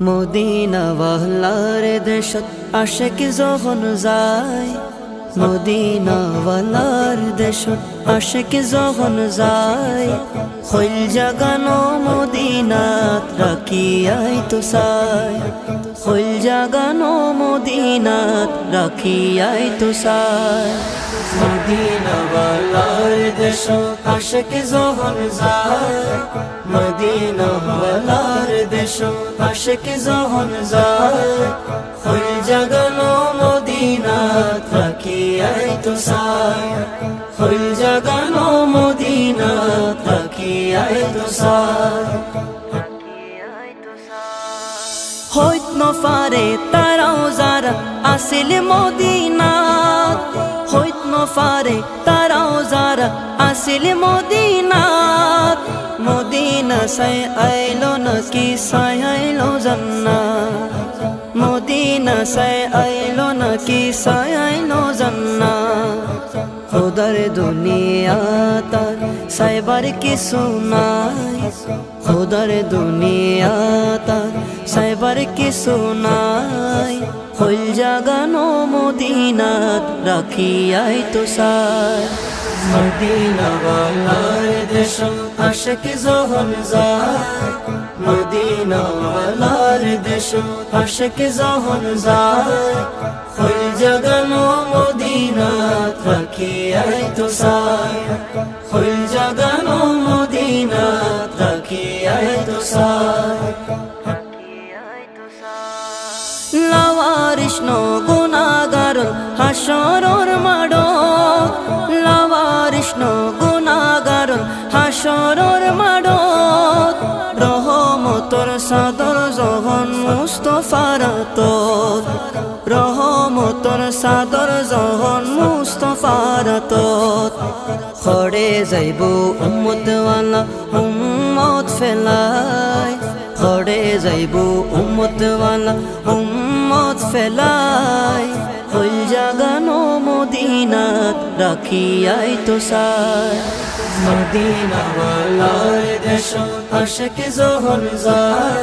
Medina ওয়ালার দেশত আশিক যখন যায়, মদিনা ওয়ালার দেশত আশিক যখন যায়, হইল জাগানো মদিনাত রাখিয়াই তো চাই, হইল জাগানো মদিনাত রাখিয়াই তো চাই। মদিনা ওয়ালার দেশত আশিক যখন যায়, মদিনা ওয়ালার দেশত আশিক যখন যায়, হইল জাগানো মদিনাত রাখিয়াই তো চাই, হইল জাগানো মদিনাত রাখিয়াই তো চাই। হইত নফারে তারাও যারা আসিল মদিনাত, হইত নফারে তারাও যারা আসিল মদিনাত, মদিনা সাই আইলো নাকি সাই আইলো জান্নাত, মদিনা সাই আইলো নাকি সাই আইলো জান্নাত। খোদার দুনিয়া তার সাইবার কিছু নাই, খোদার দুনিয়া তার সাইবার কিছু নাই, হইল জাগানো মদিনাত রাখিয়াই তো চাই। মদিনা ওয়ালার দেশত আশিক যখন যায়, মদিনা ওয়ালার দেশত আশিক যখন যায়, হইল জাগানো মদিনাত রাখিয়াই তো চাই, হইল জাগানো মদিনাত রাখিয়াই তো চাই। লাওয়ারিস নো গুনাহগার হাসরর মাডত, লাওয়ারিস নো গুনাহগার হাসরর মাডত, রহমতর সাদর যখন মুস্তাফার হাতত, রহমতর সাদর যখন মুস্তাফার হাতত, খড়ে যাইব উম্মতওয়ালা উম্মত ফেলাই, খড়ে যাইব উম্মতওয়ালা উম্মত ফেলাই, হইল জাগানো মদিনাত রাখিয়াই তো চাই। মদিনা ওয়ালার দেশত আশিক যখন যায়।